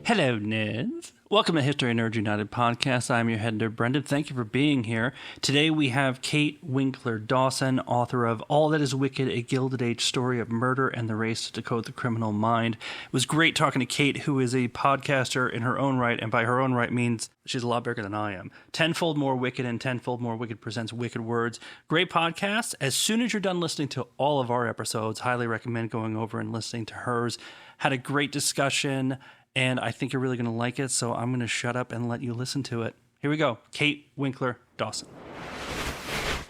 Hello, nerds. Welcome to History Nerds United podcast. I'm your head nerd, Brendan. Thank you for being here. Today we have Kate Winkler Dawson, author of All That Is Wicked, A Gilded Age Story of Murder and the Race to Decode the Criminal Mind. It was great talking to Kate, who is a podcaster in her own right, and by her own right means she's a lot bigger than I am. Tenfold More Wicked and Tenfold More Wicked presents Wicked Words. Great podcast. As soon as you're done listening to all of our episodes, highly recommend going over and listening to hers. Had a great discussion, and I think you're really going to like it, so I'm going to shut up and let you listen to it. Here we go. Kate Winkler Dawson.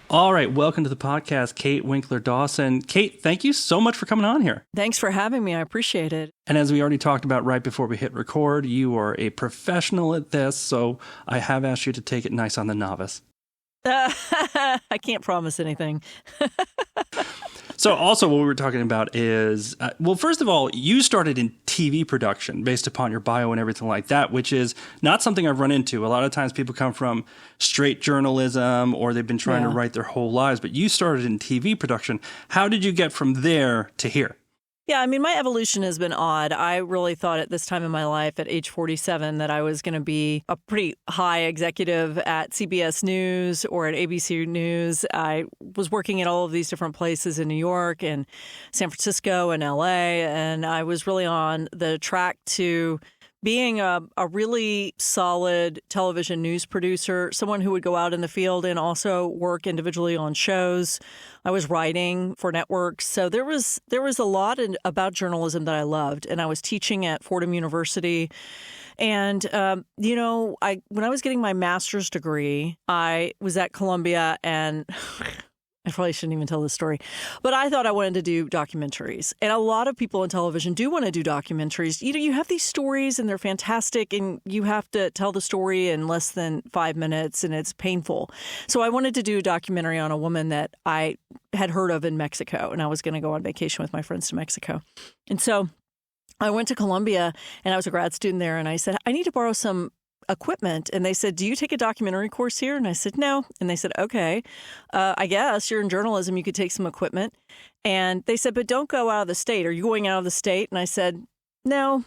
All right, welcome to the podcast, Kate Winkler Dawson. Kate, thank you so much for coming on here. Thanks for having me. I appreciate it. And as we already talked about right before we hit record, you are a professional at this, so I have asked you to take it nice on the novice. I can't promise anything. So also what we were talking about is, well, first of all, you started in TV production based upon your bio and everything like that, which is not something I've run into. A lot of times people come from straight journalism or they've been trying to write their whole lives, but you started in TV production. How did you get from there to here? Yeah, I mean, my evolution has been odd. I really thought at this time in my life, at age 47, that I was going to be a pretty high executive at CBS News or at ABC News. I was working at all of these different places in New York and San Francisco and LA, and I was really on the track to being a really solid television news producer, someone who would go out in the field and also work individually on shows. I was writing for networks. So there was a lot about journalism that I loved. And I was teaching at Fordham University. And, when I was getting my master's degree, I was at Columbia and I probably shouldn't even tell this story, but I thought I wanted to do documentaries. And a lot of people in television do want to do documentaries. You have these stories and they're fantastic and you have to tell the story in less than 5 minutes and it's painful. So I wanted to do a documentary on a woman that I had heard of in Mexico, and I was going to go on vacation with my friends to Mexico. And so I went to Columbia and I was a grad student there, and I said, I need to borrow some equipment. And they said, do you take a documentary course here? And I said, no. And they said, okay, I guess you're in journalism. You could take some equipment. And they said, but don't go out of the state. Are you going out of the state? And I said, no.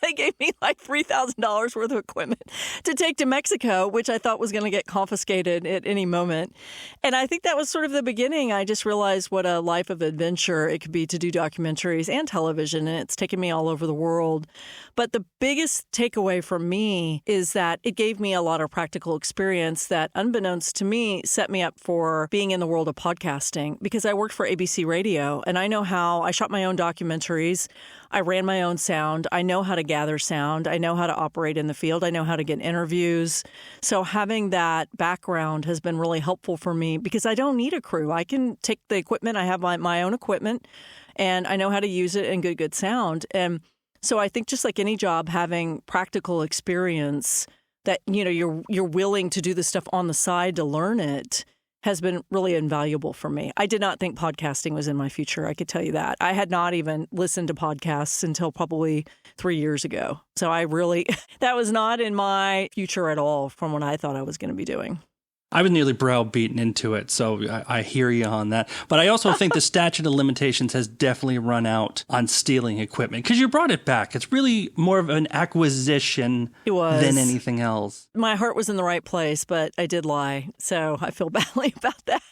They gave me like $3,000 worth of equipment to take to Mexico, which I thought was going to get confiscated at any moment. And I think that was sort of the beginning. I just realized what a life of adventure it could be to do documentaries and television. And it's taken me all over the world. But the biggest takeaway from me is that it gave me a lot of practical experience that, unbeknownst to me, set me up for being in the world of podcasting, because I worked for ABC Radio and I know how I shot my own documentaries. I ran my own sound. I know how to gather sound. I know how to operate in the field. I know how to get interviews. So having that background has been really helpful for me because I don't need a crew. I can take the equipment. I have my own equipment and I know how to use it and get good sound. And so I think just like any job, having practical experience that, you're willing to do the stuff on the side to learn it has been really invaluable for me. I did not think podcasting was in my future. I could tell you that. I had not even listened to podcasts until probably 3 years ago. So that was not in my future at all from what I thought I was going to be doing. I was nearly browbeaten into it, so I hear you on that. But I also think the statute of limitations has definitely run out on stealing equipment, because you brought it back. It's really more of an acquisition than anything else. My heart was in the right place, but I did lie, so I feel badly about that.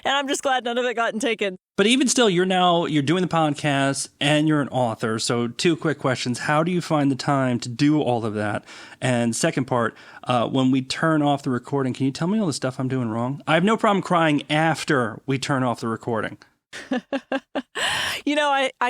And I'm just glad none of it gotten taken. But even still, you're doing the podcast and you're an author. So 2 quick questions. How do you find the time to do all of that? And second part, when we turn off the recording, can you tell me all the stuff I'm doing wrong? I have no problem crying after we turn off the recording. I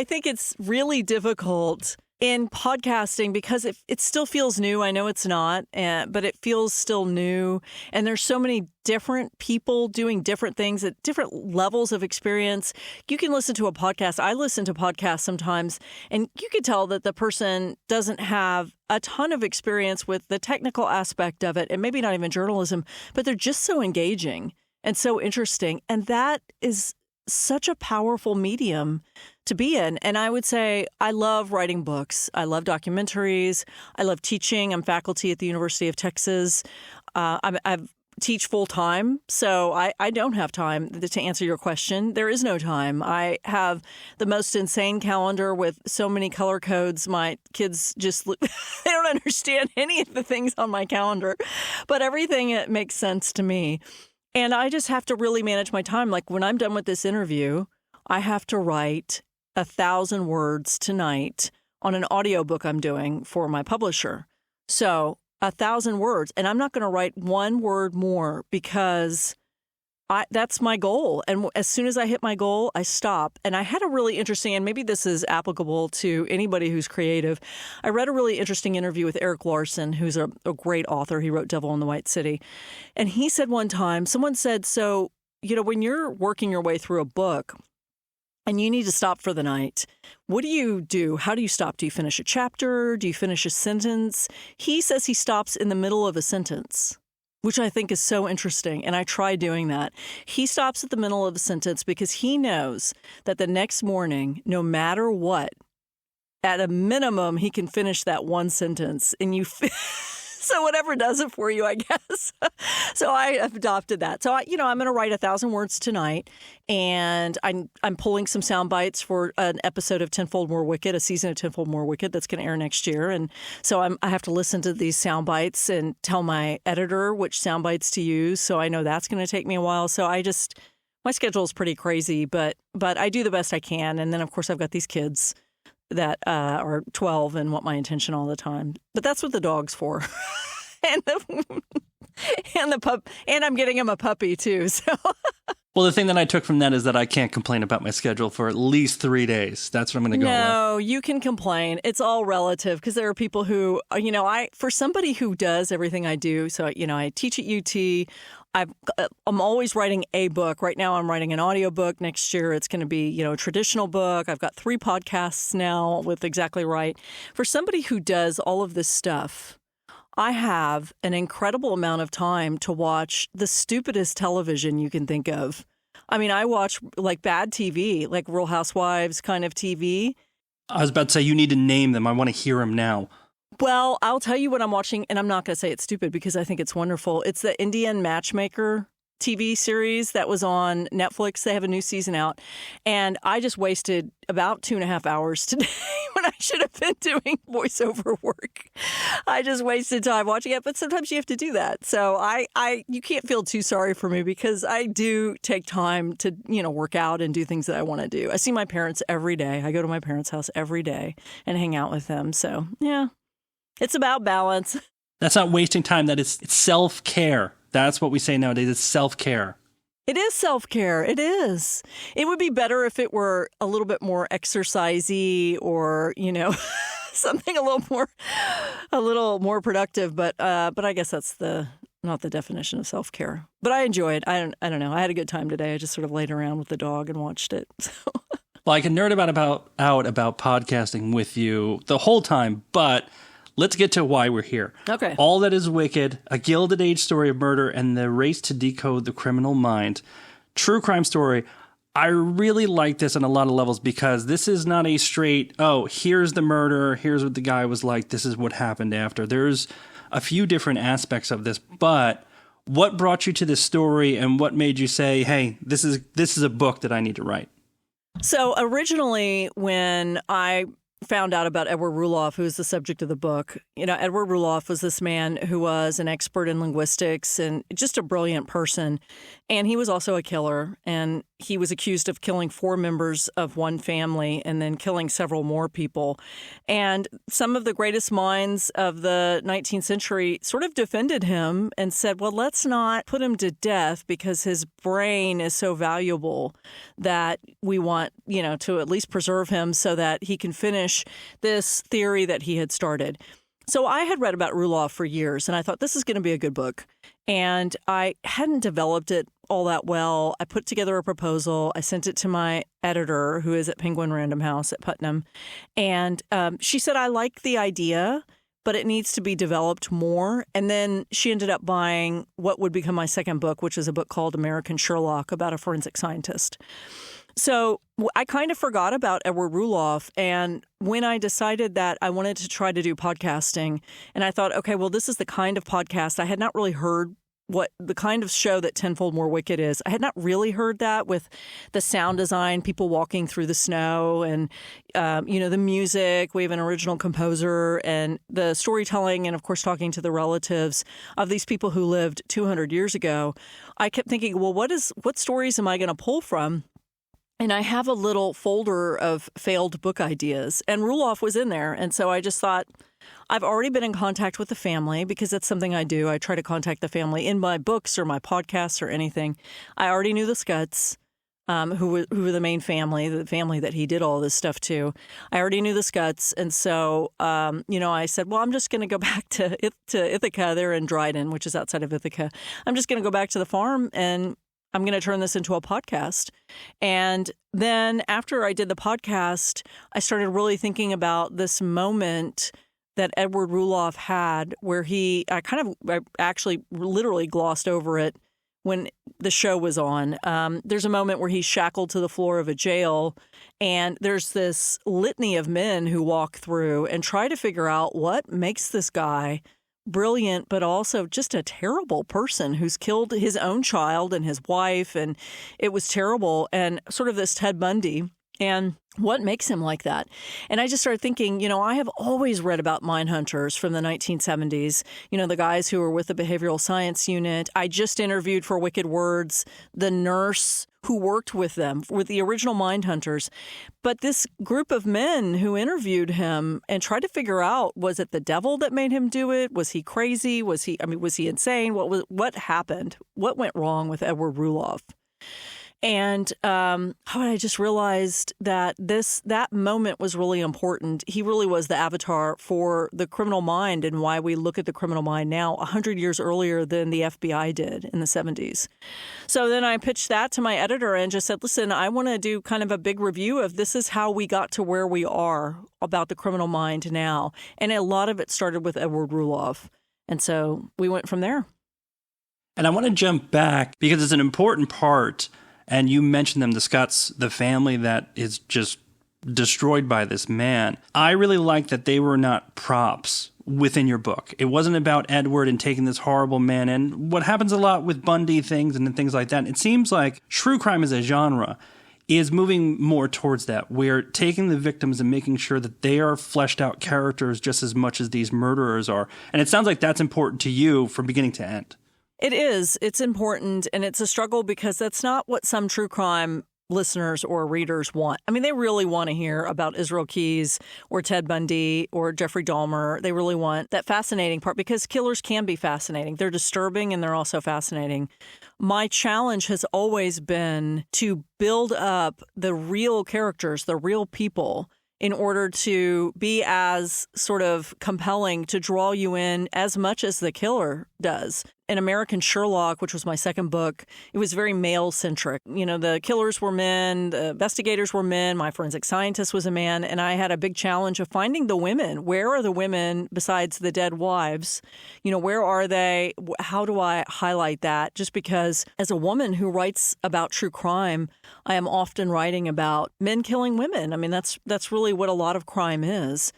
think it's really difficult in podcasting because it still feels new. I know it's not, but it feels still new. And there's so many different people doing different things at different levels of experience. You can listen to a podcast. I listen to podcasts sometimes, and you could tell that the person doesn't have a ton of experience with the technical aspect of it, and maybe not even journalism, but they're just so engaging and so interesting. And that is such a powerful medium to be in. And I would say I love writing books. I love documentaries. I love teaching. I'm faculty at the University of Texas. I've teach full time, so I don't have time to answer your question. There is no time. I have the most insane calendar with so many color codes. My kids just, they don't understand any of the things on my calendar, but everything it makes sense to me. And I just have to really manage my time. Like when I'm done with this interview, I have to write 1,000 words tonight on an audiobook I'm doing for my publisher. So 1,000 words, and I'm not going to write one word more because that's my goal. And as soon as I hit my goal, I stop. And I had a really interesting, and maybe this is applicable to anybody who's creative. I read a really interesting interview with Eric Larson, who's a great author. He wrote Devil in the White City. And he said one time, someone said, so, when you're working your way through a book, and you need to stop for the night, what do you do? How do you stop? Do you finish a chapter? Do you finish a sentence? He says he stops in the middle of a sentence, which I think is so interesting. And I try doing that. He stops at the middle of a sentence because he knows that the next morning, no matter what, at a minimum, he can finish that one sentence. And so whatever does it for you, I guess. So I adopted that. So I'm going to write 1,000 words tonight, and I'm pulling some sound bites for an episode of Tenfold More Wicked, a season of Tenfold More Wicked that's going to air next year. And so I have to listen to these sound bites and tell my editor which sound bites to use. So I know that's going to take me a while. So my schedule is pretty crazy, but I do the best I can. And then of course I've got these kids that are 12 and want my attention all the time. But that's what the dog's for. and the pup, and I'm getting him a puppy too. So Well, the thing that I took from that is that I can't complain about my schedule for at least 3 days. That's what I'm going to go with. No, you can complain. It's all relative because there are people who, for somebody who does everything I do, so, I teach at UT. I'm always writing a book. Right now I'm writing an audiobook. Next year it's going to be, a traditional book. I've got 3 podcasts now with Exactly Right. For somebody who does all of this stuff, I have an incredible amount of time to watch the stupidest television you can think of. I mean, I watch like bad TV, like Real Housewives kind of TV. I was about to say, you need to name them. I want to hear them now. Well, I'll tell you what I'm watching, and I'm not going to say it's stupid because I think it's wonderful. It's the Indian Matchmaker TV series that was on Netflix. They have a new season out, and I just wasted about 2.5 hours today when I should have been doing voiceover work. I just wasted time watching it, but sometimes you have to do that. So you can't feel too sorry for me because I do take time to, work out and do things that I want to do. I see my parents every day. I go to my parents' house every day and hang out with them. So, yeah. It's about balance. That's not wasting time. It's self-care. That's what we say nowadays. It's self-care. It is self-care. It is. It would be better if it were a little bit more exercisey or, something a little more productive. But I guess that's not the definition of self-care. But I enjoy it. I don't know. I had a good time today. I just sort of laid around with the dog and watched it. So. Well, I can nerd about podcasting with you the whole time, but let's get to why we're here. Okay. All That Is Wicked, a Gilded Age story of murder and the race to decode the criminal mind. True crime story. I really like this on a lot of levels because this is not a straight, here's the murder, here's what the guy was like, this is what happened after. There's a few different aspects of this, but what brought you to this story and what made you say, hey, this is a book that I need to write? So originally when I found out about Edward Rulloff, who is the subject of the book. Edward Rulloff was this man who was an expert in linguistics and just a brilliant person. And he was also a killer. And he was accused of killing 4 members of one family and then killing several more people. And some of the greatest minds of the 19th century sort of defended him and said, well, let's not put him to death because his brain is so valuable that we want, to at least preserve him so that he can finish this theory that he had started. So I had read about Rulloff for years, and I thought this is going to be a good book. And I hadn't developed it all that well. I put together a proposal. I sent it to my editor, who is at Penguin Random House at Putnam. And she said, I like the idea, but it needs to be developed more. And then she ended up buying what would become my second book, which is a book called American Sherlock about a forensic scientist. So I kind of forgot about Edward Rulloff. And when I decided that I wanted to try to do podcasting, and I thought, okay, well, this is the kind of podcast I had not really heard what the kind of show that Tenfold More Wicked is. I had not really heard that with the sound design, people walking through the snow, and the music. We have an original composer, and the storytelling, and of course talking to the relatives of these people who lived 200 years ago. I kept thinking, well, what stories am I going to pull from? And I have a little folder of failed book ideas, and Rulloff was in there. And so I just thought, I've already been in contact with the family because that's something I do. I try to contact the family in my books or my podcasts or anything. I already knew the Scutts, who were the main family, the family that he did all this stuff to. I already knew the Scutts. And so, I said, well, I'm just going to go back to Ithaca. They're in Dryden, which is outside of Ithaca. I'm just going to go back to the farm and I'm going to turn this into a podcast. And then after I did the podcast, I started really thinking about this moment that Edward Rulloff had where I actually literally glossed over it when the show was on. There's a moment where he's shackled to the floor of a jail, and there's this litany of men who walk through and try to figure out what makes this guy brilliant, but also just a terrible person who's killed his own child and his wife, and it was terrible, and sort of this Ted Bundy, and what makes him like that? And I just started thinking, I have always read about mine hunters from the 1970s, the guys who were with the behavioral science unit. I just interviewed for Wicked Words the nurse who worked with them, with the original mine hunters. But this group of men who interviewed him and tried to figure out, was it the devil that made him do it? Was he crazy? Was he insane? What happened? What went wrong with Edward Rulloff? And I just realized that that moment was really important. He really was the avatar for the criminal mind and why we look at the criminal mind now 100 years earlier than the FBI did in the 70s. So then I pitched that to my editor and just said, listen, I want to do kind of a big review of this is how we got to where we are about the criminal mind now. And a lot of it started with Edward Rulloff. And so we went from there. And I want to jump back because it's an important part. And you mentioned them, the Scutts, the family that is just destroyed by this man. I really like that they were not props within your book. It wasn't about Edward and taking this horrible man in. What happens a lot with Bundy things and things like that, it seems like true crime as a genre is moving more towards that. We're taking the victims and making sure that they are fleshed out characters just as much as these murderers are. And it sounds like that's important to you from beginning to end. It is. It's important, and it's a struggle because that's not what some true crime listeners or readers want. I mean, they really want to hear about Israel Keyes or Ted Bundy or Jeffrey Dahmer. They really want that fascinating part because killers can be fascinating. They're disturbing and they're also fascinating. My challenge has always been to build up the real characters, the real people, in order to be as sort of compelling to draw you in as much as the killer does. In American Sherlock, which was my second book, it was very male-centric. The killers were men, the investigators were men, my forensic scientist was a man, and I had a big challenge of finding the women. Where are the women besides the dead wives? Where are they? How do I highlight that? Just because as a woman who writes about true crime, I am often writing about men killing women. I mean, that's really what a lot of crime is.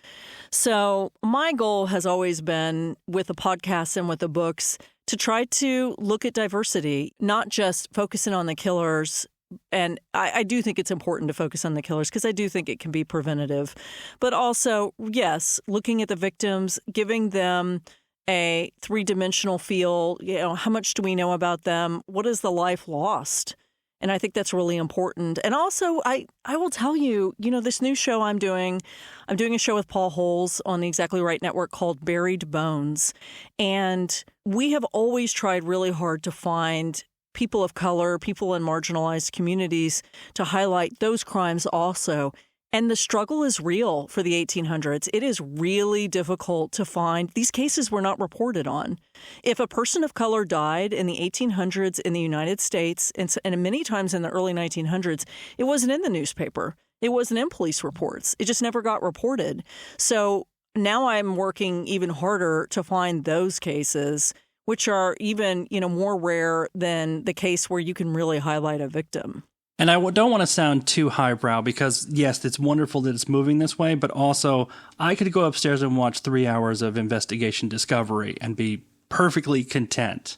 So my goal has always been with the podcast and with the books to try to look at diversity, not just focusing on the killers. And I do think it's important to focus on the killers because I do think it can be preventative. But also, yes, looking at the victims, giving them a three-dimensional feel. How much do we know about them? What is the life lost? And I think that's really important. And also, I will tell you, this new show I'm doing a show with Paul Holes on the Exactly Right Network called Buried Bones. And we have always tried really hard to find people of color, people in marginalized communities to highlight those crimes also. And the struggle is real for the 1800s. It is really difficult to find. These cases were not reported on. If a person of color died in the 1800s in the United States, and many times in the early 1900s, it wasn't in the newspaper. It wasn't in police reports. It just never got reported. So now I'm working even harder to find those cases, which are even, more rare than the case where you can really highlight a victim. And I don't want to sound too highbrow because, yes, it's wonderful that it's moving this way, but also I could go upstairs and watch 3 hours of Investigation Discovery and be perfectly content.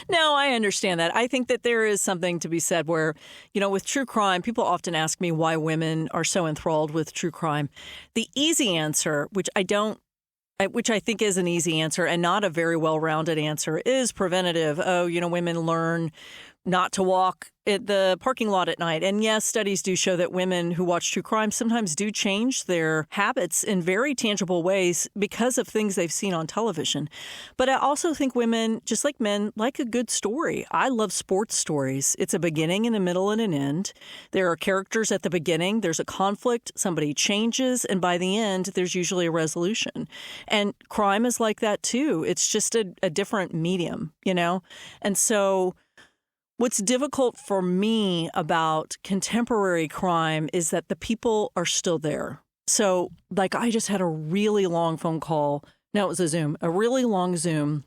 No, I understand that. I think that there is something to be said where, with true crime, people often ask me why women are so enthralled with true crime. The easy answer, which I think is an easy answer and not a very well-rounded answer, is preventative. Oh, women learn not to walk at the parking lot at night. And yes, studies do show that women who watch true crime sometimes do change their habits in very tangible ways because of things they've seen on television. But I also think women, just like men, like a good story. I love sports stories. It's a beginning and a middle and an end. There are characters at the beginning. There's a conflict. Somebody changes. And by the end, there's usually a resolution. And crime is like that, too. It's just a different medium, And so what's difficult for me about contemporary crime is that the people are still there. So, I just had a really long phone call. No, it was a really long Zoom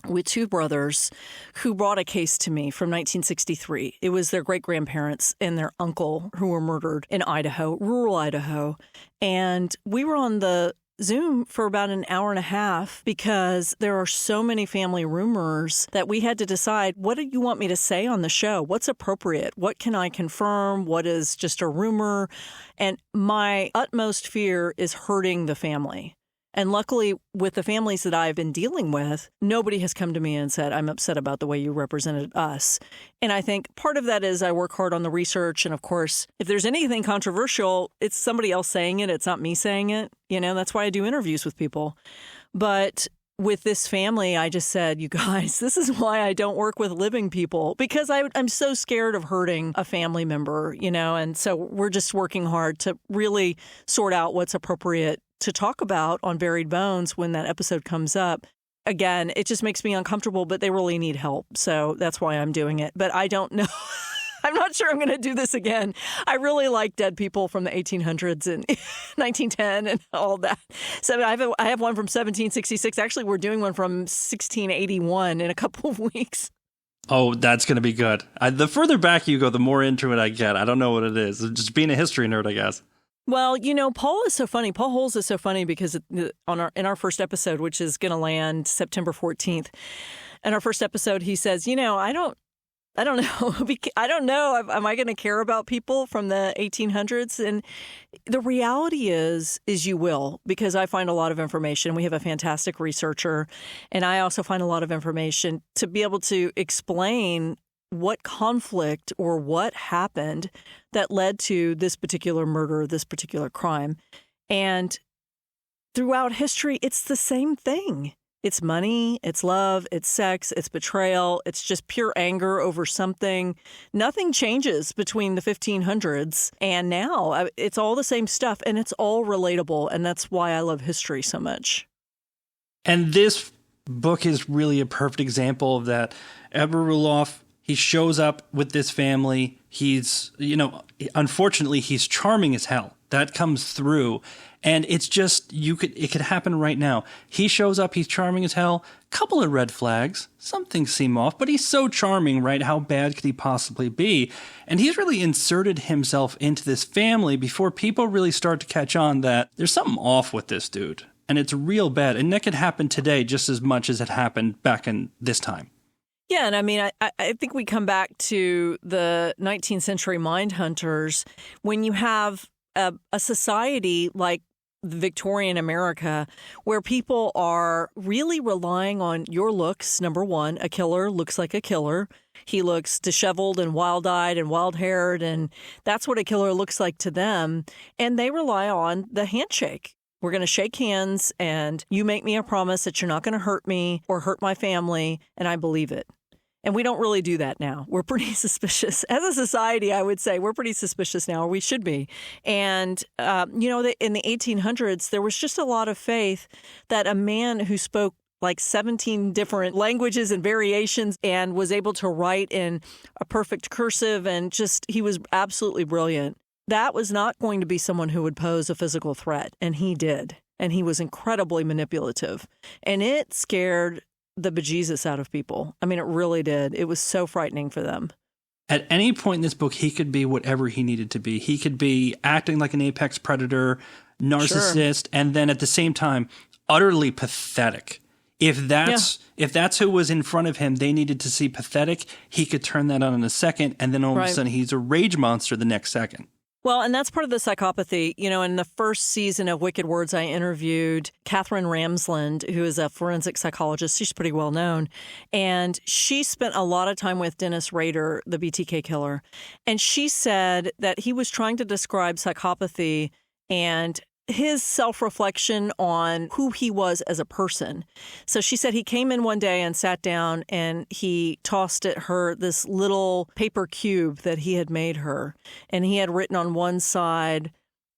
with two brothers who brought a case to me from 1963. It was their great-grandparents and their uncle who were murdered in Idaho, rural Idaho. And we were on the Zoom for about an hour and a half because there are so many family rumors that we had to decide, what do you want me to say on the show? What's appropriate? What can I confirm? What is just a rumor? And my utmost fear is hurting the family. And luckily, with the families that I've been dealing with, nobody has come to me and said, I'm upset about the way you represented us. And I think part of that is I work hard on the research. And of course, if there's anything controversial, it's somebody else saying it. It's not me saying it. That's why I do interviews with people. But with this family, I just said, you guys, this is why I don't work with living people, because I'm so scared of hurting a family member, and so we're just working hard to really sort out what's appropriate to talk about on Buried Bones when that episode comes up. Again, it just makes me uncomfortable, but they really need help. So that's why I'm doing it. But I don't know. I'm not sure I'm going to do this again. I really like dead people from the 1800s and 1910 and all that. So I have one from 1766. Actually, we're doing one from 1681 in a couple of weeks. Oh, that's going to be good. The further back you go, the more into it I get. I don't know what it is. Just being a history nerd, I guess. Well, Paul is so funny. Paul Holes is so funny because in our first episode, which is going to land September 14th, in our first episode, he says, I don't know. I don't know. Am I going to care about people from the 1800s? And the reality is you will, because I find a lot of information. We have a fantastic researcher, and I also find a lot of information to be able to explain what conflict or what happened that led to this particular murder, this particular crime. And throughout history, it's the same thing. It's money, it's love, it's sex, it's betrayal, it's just pure anger over something. Nothing changes between the 1500s and now. It's all the same stuff, and it's all relatable, and that's why I love history so much. And this book is really a perfect example of that. Edward Rulloff, he shows up with this family. He's, unfortunately, he's charming as hell. That comes through. And it's just, it could happen right now. He shows up, he's charming as hell. Couple of red flags. Some things seem off, but he's so charming, right? How bad could he possibly be? And he's really inserted himself into this family before people really start to catch on that there's something off with this dude. And it's real bad. And that could happen today just as much as it happened back in this time. Yeah, and I mean, I think we come back to the 19th century mind hunters. When you have a society like Victorian America, where people are really relying on your looks, number one, a killer looks like a killer. He looks disheveled and wild-eyed and wild-haired, and that's what a killer looks like to them. And they rely on the handshake. We're going to shake hands, and you make me a promise that you're not going to hurt me or hurt my family, and I believe it. And we don't really do that now. We're pretty suspicious. As a society, I would say we're pretty suspicious now, or we should be. And, in the 1800s, there was just a lot of faith that a man who spoke like 17 different languages and variations and was able to write in a perfect cursive, and just, he was absolutely brilliant. That was not going to be someone who would pose a physical threat, and he did. And he was incredibly manipulative. And it scared the bejesus out of people. I mean, it really did. It was so frightening for them. At any point in this book, he could be whatever he needed to be. He could be acting like an apex predator, narcissist, and then at the same time, utterly pathetic. If that's who was in front of him, they needed to see pathetic. He could turn that on in a second, and then all of a sudden he's a rage monster the next second. Well, and that's part of the psychopathy. You know, in the first season of Wicked Words, I interviewed Catherine Ramsland, who is a forensic psychologist. She's pretty well known. And she spent a lot of time with Dennis Rader, the BTK killer. And she said that he was trying to describe psychopathy and his self-reflection on who he was as a person. So she said he came in one day and sat down and he tossed at her this little paper cube that he had made her. And he had written on one side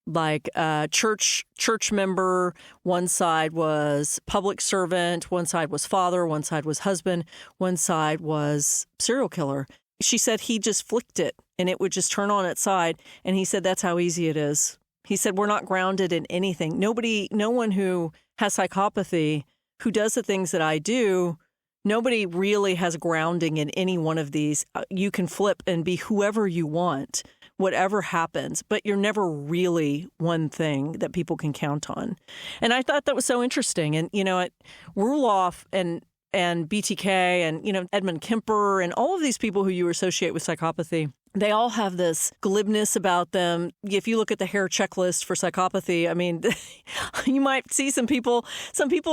like church member, one side was public servant, one side was father, one side was husband, one side was serial killer. She said he just flicked it and it would just turn on its side. And he said that's how easy it is. He said, we're not grounded in anything. No one who has psychopathy, who does the things that I do, nobody really has grounding in any one of these. You can flip and be whoever you want, whatever happens, but you're never really one thing that people can count on. And I thought that was so interesting. And, you know, Rulloff and BTK and, you know, Edmund Kemper and all of these people who you associate with psychopathy, they all have this glibness about them. If you look at the hair checklist for psychopathy, I mean, you might see some people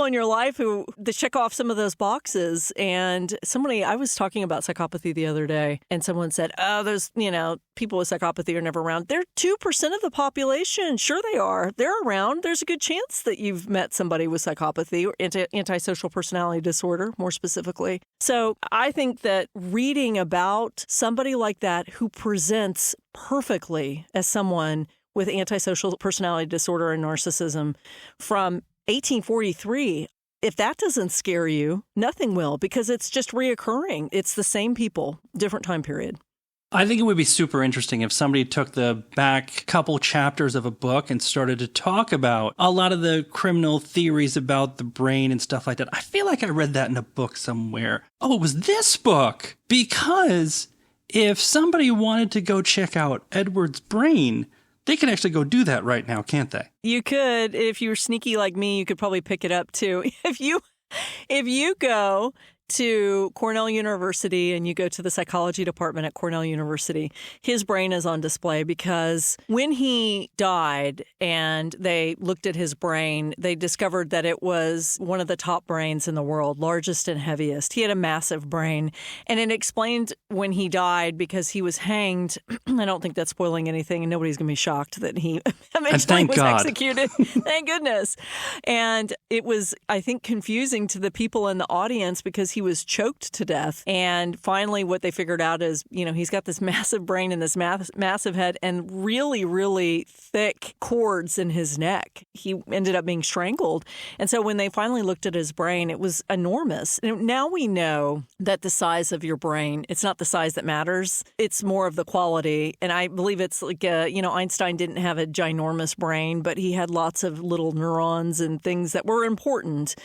in your life who they check off some of those boxes. And I was talking about psychopathy the other day, and someone said, oh, there's, you know, people with psychopathy are never around. They're 2% of the population. Sure they are. They're around. There's a good chance that you've met somebody with psychopathy or antisocial personality disorder, more specifically. So I think that reading about somebody like that who presents perfectly as someone with antisocial personality disorder and narcissism from 1843, if that doesn't scare you, nothing will, because it's just reoccurring. It's the same people, different time period. I think it would be super interesting if somebody took the back couple chapters of a book and started to talk about a lot of the criminal theories about the brain and stuff like that. I feel like I read that in a book somewhere. Oh, it was this book. Because if somebody wanted to go check out Edward's brain, they can actually go do that right now, can't they? You could. If you were sneaky like me, you could probably pick it up too. If you go to Cornell University and you go to the psychology department at Cornell University, his brain is on display because when he died and they looked at his brain, they discovered that it was one of the top brains in the world, largest and heaviest. He had a massive brain. And it explained when he died because he was hanged. I don't think that's spoiling anything, and nobody's going to be shocked that he eventually was executed. Thank goodness. And it was, I think, confusing to the people in the audience because he was choked to death. And finally, what they figured out is, you know, he's got this massive brain and this massive head and really, really thick cords in his neck. He ended up being strangled. And so when they finally looked at his brain, it was enormous. And now we know that the size of your brain, it's not the size that matters. It's more of the quality. And I believe it's like, Einstein didn't have a ginormous brain, but he had lots of little neurons and things that were important.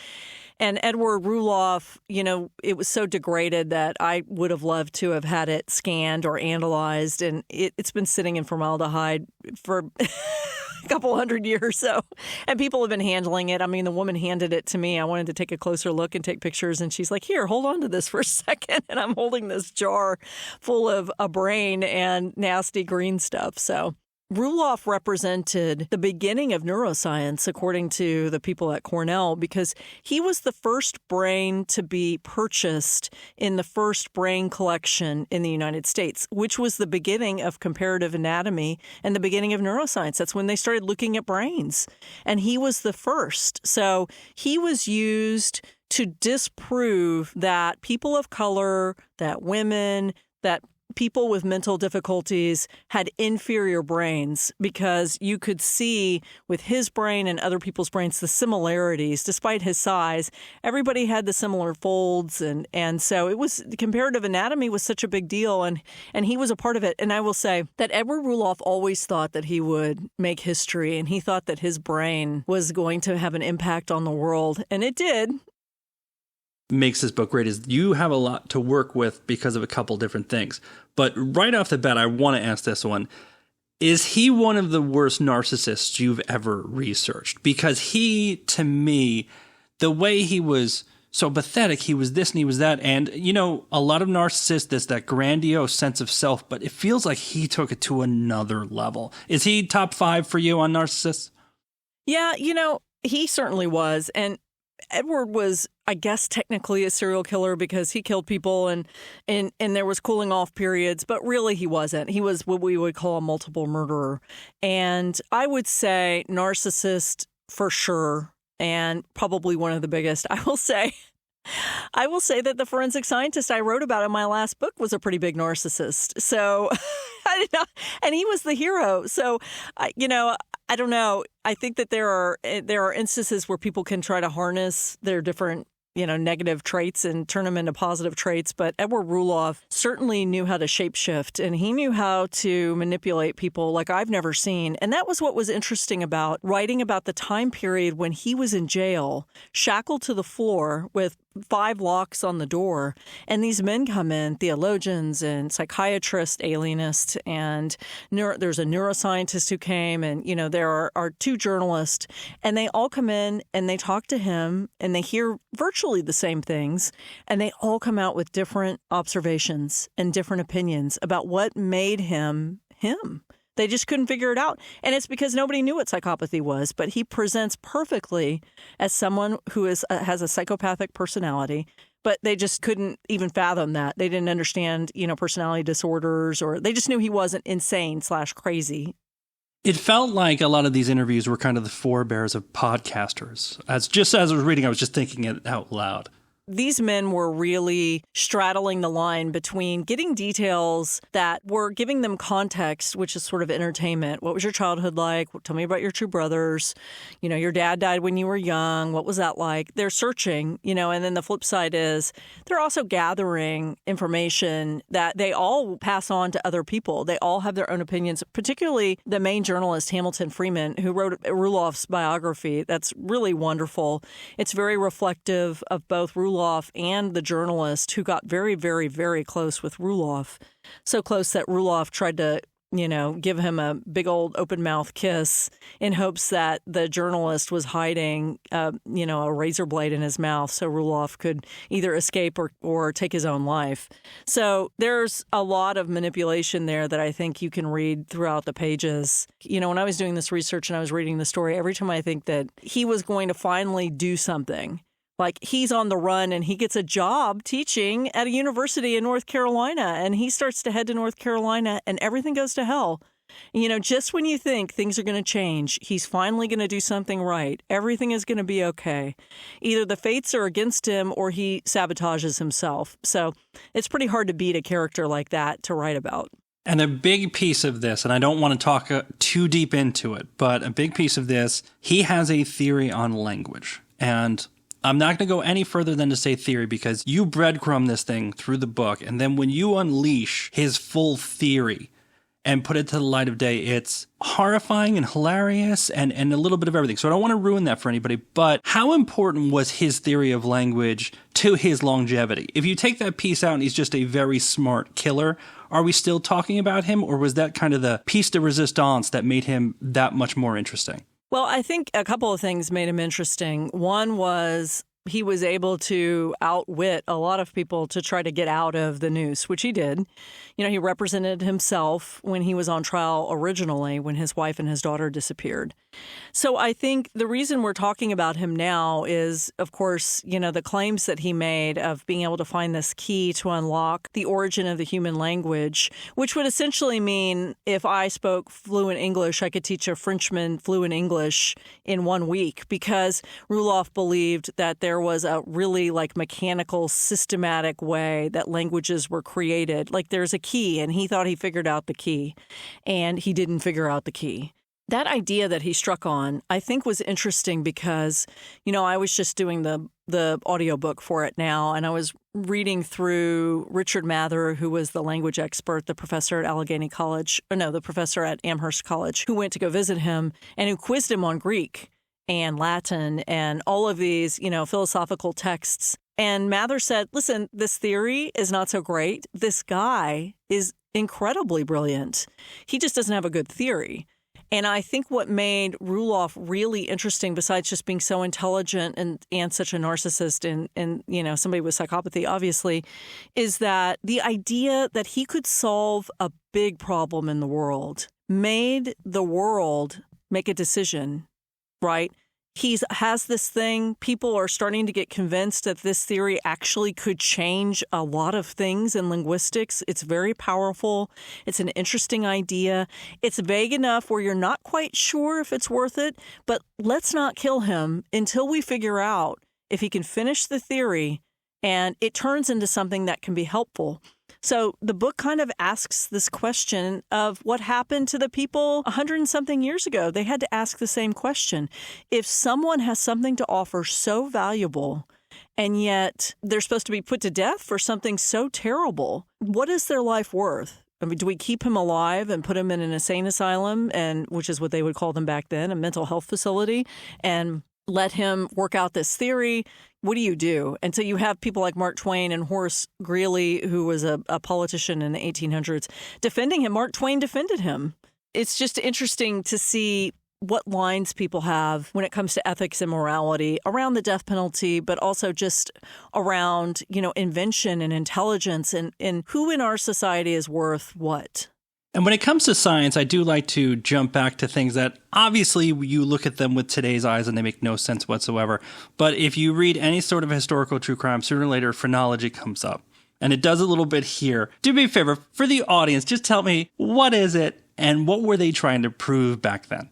And Edward Rulloff, you know, it was so degraded that I would have loved to have had it scanned or analyzed. And it's been sitting in formaldehyde for a couple hundred years. So, and people have been handling it. I mean, the woman handed it to me. I wanted to take a closer look and take pictures. And she's like, here, hold on to this for a second. And I'm holding this jar full of a brain and nasty green stuff. So Rulloff represented the beginning of neuroscience, according to the people at Cornell, because he was the first brain to be purchased in the first brain collection in the United States, which was the beginning of comparative anatomy and the beginning of neuroscience. That's when they started looking at brains. And he was the first. So he was used to disprove that people of color, that women, that people with mental difficulties had inferior brains, because you could see with his brain and other people's brains the similarities. Despite his size, everybody had the similar folds, and so it was, comparative anatomy was such a big deal, and he was a part of it. And I will say that Edward Rulloff always thought that he would make history, and he thought that his brain was going to have an impact on the world, and it did. Makes this book great is you have a lot to work with because of a couple different things. But right off the bat, I want to ask this one. Is he one of the worst narcissists you've ever researched? Because he, to me, the way he was so pathetic. He was this and he was that. And, you know, a lot of narcissists, there's that grandiose sense of self, but it feels like he took it to another level. Is he top 5 for you on narcissists? Yeah, you know, he certainly was. And Edward was, I guess, technically a serial killer because he killed people and there was cooling off periods, but really he wasn't. He was what we would call a multiple murderer. And I would say narcissist for sure, and probably one of the biggest. I will say that the forensic scientist I wrote about in my last book was a pretty big narcissist. So, and he was the hero. So, I don't know. I think that there are instances where people can try to harness their different, negative traits and turn them into positive traits. But Edward Rulloff certainly knew how to shapeshift, and he knew how to manipulate people like I've never seen. And that was what was interesting about writing about the time period when he was in jail, shackled to the floor with 5 locks on the door. And these men come in, theologians and psychiatrists, alienists, and there's a neuroscientist who came, and, there are 2 journalists, and they all come in and they talk to him and they hear virtually the same things. And they all come out with different observations and different opinions about what made him him. They just couldn't figure it out. And it's because nobody knew what psychopathy was, but he presents perfectly as someone who has a psychopathic personality, but they just couldn't even fathom that. They didn't understand, personality disorders, or they just knew he wasn't insane/crazy. It felt like a lot of these interviews were kind of the forebears of podcasters. As I was reading, I was just thinking it out loud. These men were really straddling the line between getting details that were giving them context, which is sort of entertainment. What was your childhood like? Tell me about your 2 brothers. Your dad died when you were young. What was that like? They're searching, and then the flip side is they're also gathering information that they all pass on to other people. They all have their own opinions, particularly the main journalist, Hamilton Freeman, who wrote Rulloff's biography. That's really wonderful. It's very reflective of both Rulloff and the journalist, who got very, very, very close with Rulloff. So close that Rulloff tried to, give him a big old open mouth kiss in hopes that the journalist was hiding, a razor blade in his mouth so Rulloff could either escape or take his own life. So there's a lot of manipulation there that I think you can read throughout the pages. When I was doing this research and I was reading the story, every time I think that he was going to finally do something, like he's on the run and he gets a job teaching at a university in North Carolina, and he starts to head to North Carolina and everything goes to hell. Just when you think things are going to change, he's finally going to do something right. Everything is going to be okay. Either the fates are against him or he sabotages himself. So it's pretty hard to beat a character like that to write about. And a big piece of this, and I don't want to talk too deep into it, but a big piece of this, he has a theory on language. And I'm not going to go any further than to say theory, because you breadcrumb this thing through the book, and then when you unleash his full theory and put it to the light of day, it's horrifying and hilarious and a little bit of everything. So I don't want to ruin that for anybody, but how important was his theory of language to his longevity? If you take that piece out and he's just a very smart killer, are we still talking about him, or was that kind of the piece de resistance that made him that much more interesting? Well, I think a couple of things made him interesting. One was he was able to outwit a lot of people to try to get out of the noose, which he did. He represented himself when he was on trial originally, when his wife and his daughter disappeared. So I think the reason we're talking about him now is, of course, the claims that he made of being able to find this key to unlock the origin of the human language, which would essentially mean if I spoke fluent English, I could teach a Frenchman fluent English in 1 week, because Rulloff believed that there was a really mechanical, systematic way that languages were created. Like there's a key, and he thought he figured out the key, and he didn't figure out the key. That idea that he struck on, I think, was interesting because, I was just doing the audiobook for it now, and I was reading through Richard Mather, who was the language expert, the professor at the professor at Amherst College, who went to go visit him and who quizzed him on Greek and Latin and all of these, philosophical texts. And Mather said, listen, this theory is not so great. This guy is incredibly brilliant. He just doesn't have a good theory. And I think what made Rulloff really interesting, besides just being so intelligent and such a narcissist and somebody with psychopathy, obviously, is that the idea that he could solve a big problem in the world made the world make a decision, right? He has this thing. People are starting to get convinced that this theory actually could change a lot of things in linguistics. It's very powerful. It's an interesting idea. It's vague enough where you're not quite sure if it's worth it, but let's not kill him until we figure out if he can finish the theory and it turns into something that can be helpful. So the book kind of asks this question of what happened to the people 100 and something years ago. They had to ask the same question. If someone has something to offer so valuable and yet they're supposed to be put to death for something so terrible, what is their life worth? I mean, do we keep him alive and put him in an insane asylum, which is what they would call them back then, a mental health facility, and let him work out this theory? What do you do? And so you have people like Mark Twain and Horace Greeley, who was a politician in the 1800s, defending him. Mark Twain defended him. It's just interesting to see what lines people have when it comes to ethics and morality around the death penalty, but also just around, invention and intelligence and who in our society is worth what. And when it comes to science, I do like to jump back to things that obviously you look at them with today's eyes and they make no sense whatsoever. But if you read any sort of historical true crime, sooner or later, phrenology comes up. And it does a little bit here. Do me a favor, for the audience, just tell me, what is it and what were they trying to prove back then?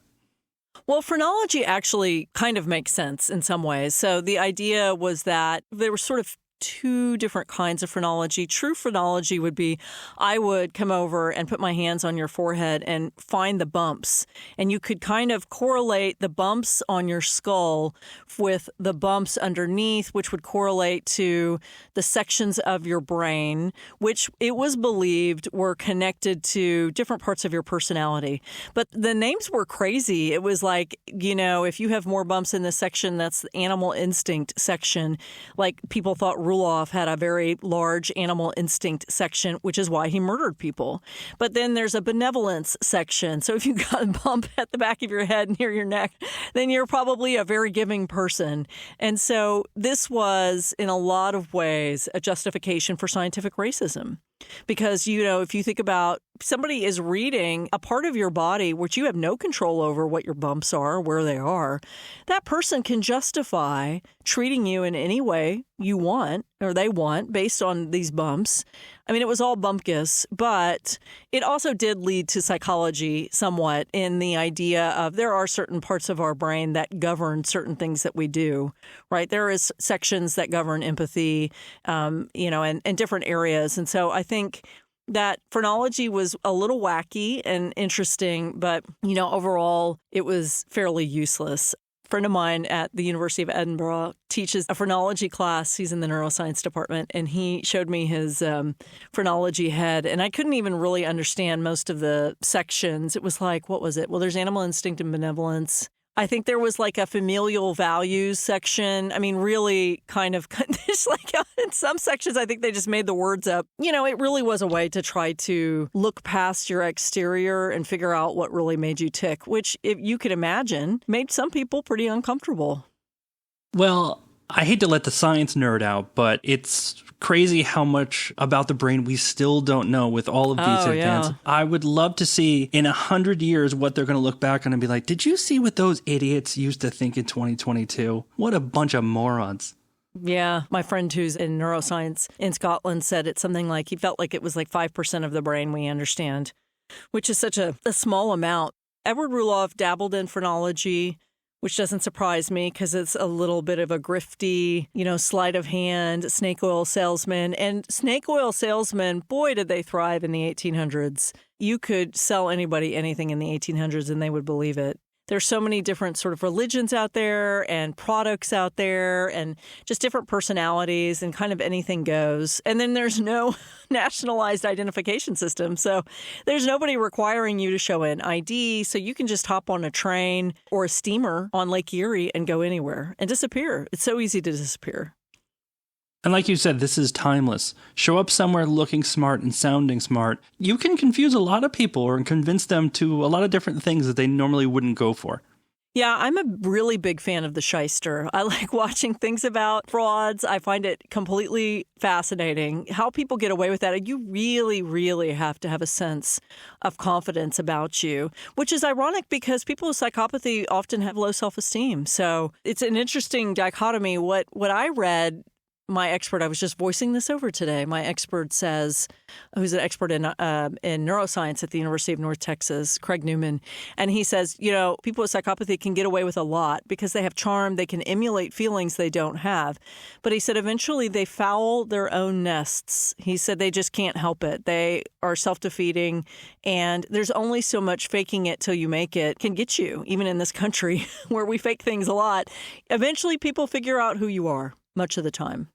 Well, phrenology actually kind of makes sense in some ways. So the idea was that there were sort of two different kinds of phrenology. True phrenology would be, I would come over and put my hands on your forehead and find the bumps. And you could kind of correlate the bumps on your skull with the bumps underneath, which would correlate to the sections of your brain, which it was believed were connected to different parts of your personality. But the names were crazy. It was like, if you have more bumps in this section, that's the animal instinct section. Like people thought Rulloff had a very large animal instinct section, which is why he murdered people. But then there's a benevolence section. So if you got a bump at the back of your head near your neck, then you're probably a very giving person. And so this was, in a lot of ways, a justification for scientific racism. Because, if you think about somebody is reading a part of your body which you have no control over what your bumps are, where they are, that person can justify treating you in any way you want or they want based on these bumps. I mean, it was all bumpkiss, but it also did lead to psychology somewhat in the idea of there are certain parts of our brain that govern certain things that we do, right? There is sections that govern empathy, and different areas. And so I think that phrenology was a little wacky and interesting, but, overall, it was fairly useless. A friend of mine at the University of Edinburgh teaches a phrenology class. He's in the neuroscience department, and he showed me his phrenology head, and I couldn't even really understand most of the sections. It was like, what was it? Well, there's animal instinct and benevolence. I think there was like a familial values section. I mean, really kind of just like in some sections, I think they just made the words up. It really was a way to try to look past your exterior and figure out what really made you tick, which, if you could imagine, made some people pretty uncomfortable. Well, I hate to let the science nerd out, but it's crazy how much about the brain we still don't know with all of these advances. Yeah. I would love to see in 100 years what they're going to look back on and be like, did you see what those idiots used to think in 2022? What a bunch of morons. Yeah. My friend who's in neuroscience in Scotland said it's something like he felt like it was like 5% of the brain we understand, which is such a small amount. Edward Rulloff dabbled in phrenology, which doesn't surprise me because it's a little bit of a grifty, sleight of hand, snake oil salesman. And snake oil salesmen, boy, did they thrive in the 1800s. You could sell anybody anything in the 1800s and they would believe it. There's so many different sort of religions out there and products out there and just different personalities and kind of anything goes. And then there's no nationalized identification system. So there's nobody requiring you to show an ID. So you can just hop on a train or a steamer on Lake Erie and go anywhere and disappear. It's so easy to disappear. And like you said, this is timeless. Show up somewhere looking smart and sounding smart. You can confuse a lot of people or convince them to a lot of different things that they normally wouldn't go for. Yeah, I'm a really big fan of the shyster. I like watching things about frauds. I find it completely fascinating how people get away with that. And you really, really have to have a sense of confidence about you, which is ironic because people with psychopathy often have low self-esteem. So it's an interesting dichotomy. What I read, my expert, I was just voicing this over today. My expert says, who's an expert in neuroscience at the University of North Texas, Craig Newman, and he says, people with psychopathy can get away with a lot because they have charm. They can emulate feelings they don't have. But he said eventually they foul their own nests. He said they just can't help it. They are self-defeating, and there's only so much faking it till you make it can get you, even in this country where we fake things a lot. Eventually people figure out who you are much of the time.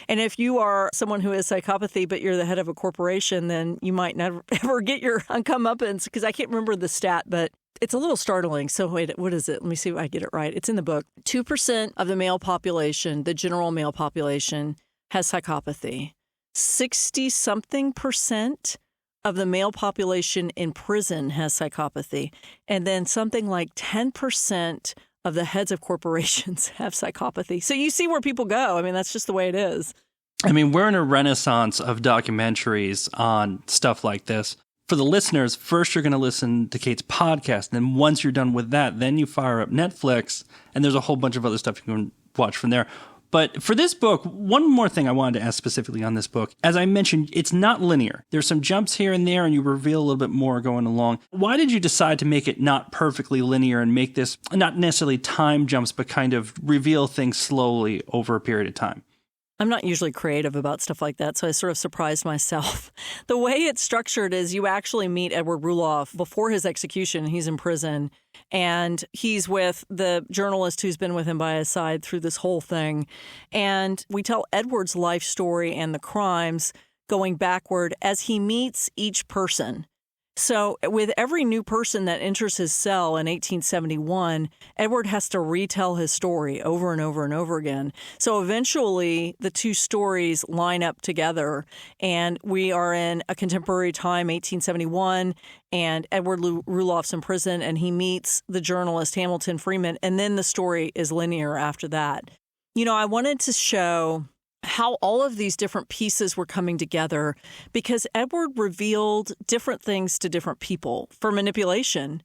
And if you are someone who has psychopathy, but you're the head of a corporation, then you might never ever get your comeuppance, because I can't remember the stat, but it's a little startling. So wait, what is it? Let me see if I get it right. It's in the book. 2% of the male population, the general male population, has psychopathy. 60-something% of the male population in prison has psychopathy. And then something like 10% of the heads of corporations have psychopathy. So you see where people go. I mean, that's just the way it is. I mean, we're in a renaissance of documentaries on stuff like this. For the listeners, first you're going to listen to Kate's podcast. And then once you're done with that, then you fire up Netflix. And there's a whole bunch of other stuff you can watch from there. But for this book, one more thing I wanted to ask specifically on this book. As I mentioned, it's not linear. There's some jumps here and there, and you reveal a little bit more going along. Why did you decide to make it not perfectly linear and make this not necessarily time jumps, but kind of reveal things slowly over a period of time? I'm not usually creative about stuff like that, so I sort of surprised myself. The way it's structured is you actually meet Edward Rulloff before his execution. He's in prison, and he's with the journalist who's been with him by his side through this whole thing. And we tell Edward's life story and the crimes going backward as he meets each person. So with every new person that enters his cell in 1871, Edward has to retell his story over and over and over again. So eventually the two stories line up together, and we are in a contemporary time, 1871, and Edward Rulloff's in prison, and he meets the journalist Hamilton Freeman, and then the story is linear after that. I wanted to show how all of these different pieces were coming together because Edward revealed different things to different people for manipulation.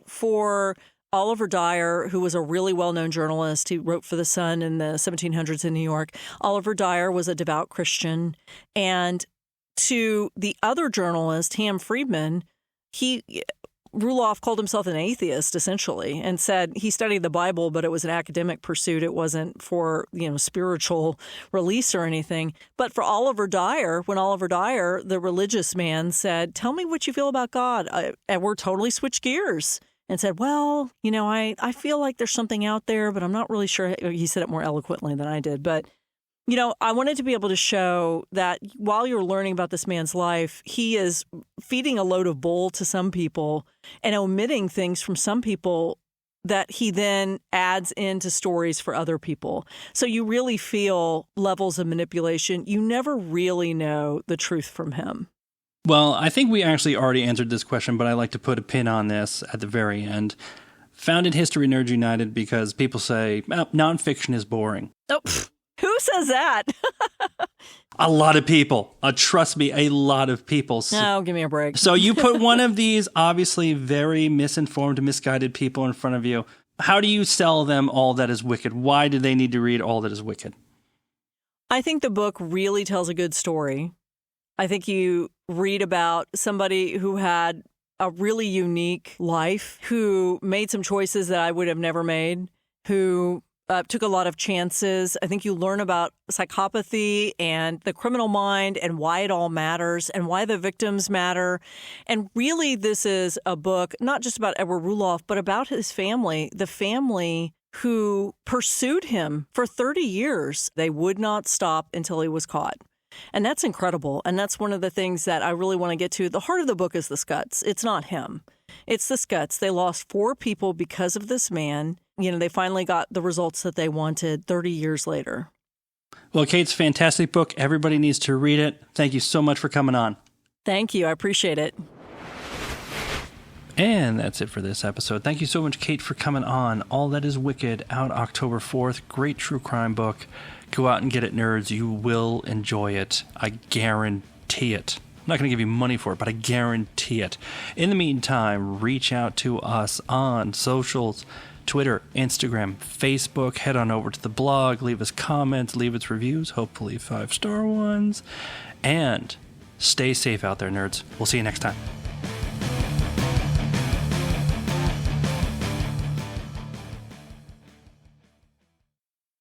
For Oliver Dyer, who was a really well-known journalist, he wrote for The Sun in the 1700s in New York. Oliver Dyer was a devout Christian. And to the other journalist, Ham Friedman, Rulloff called himself an atheist, essentially, and said he studied the Bible, but it was an academic pursuit. It wasn't for, spiritual release or anything. But for Oliver Dyer, when Oliver Dyer, the religious man, said, "Tell me what you feel about God," Edward totally switched gears and said, "Well, I feel like there's something out there, but I'm not really sure." He said it more eloquently than I did. But I wanted to be able to show that while you're learning about this man's life, he is feeding a load of bull to some people and omitting things from some people that he then adds into stories for other people. So you really feel levels of manipulation. You never really know the truth from him. Well, I think we actually already answered this question, but I like to put a pin on this at the very end. Founded History Nerds United because people say, nonfiction is boring. Oh, who says that? A lot of people. Trust me, a lot of people. No, give me a break. So you put one of these obviously very misinformed, misguided people in front of you. How do you sell them All That Is Wicked? Why do they need to read All That Is Wicked? I think the book really tells a good story. I think you read about somebody who had a really unique life, who made some choices that I would have never made, who took a lot of chances. I think you learn about psychopathy and the criminal mind and why it all matters and why the victims matter. And really, this is a book not just about Edward Rulloff, but about his family, the family who pursued him for 30 years. They would not stop until he was caught. And that's incredible. And that's one of the things that I really want to get to. The heart of the book is the Scuts. It's not him. It's the Scuts. They lost 4 people because of this man. They finally got the results that they wanted 30 years later. Well, Kate's fantastic book. Everybody needs to read it. Thank you so much for coming on. Thank you. I appreciate it. And that's it for this episode. Thank you so much, Kate, for coming on. All That Is Wicked, out October 4th. Great true crime book. Go out and get it, nerds. You will enjoy it. I guarantee it. I'm not going to give you money for it, but I guarantee it. In the meantime, reach out to us on socials, Twitter, Instagram, Facebook. Head on over to the blog. Leave us comments. Leave us reviews, hopefully 5-star ones. And stay safe out there, nerds. We'll see you next time.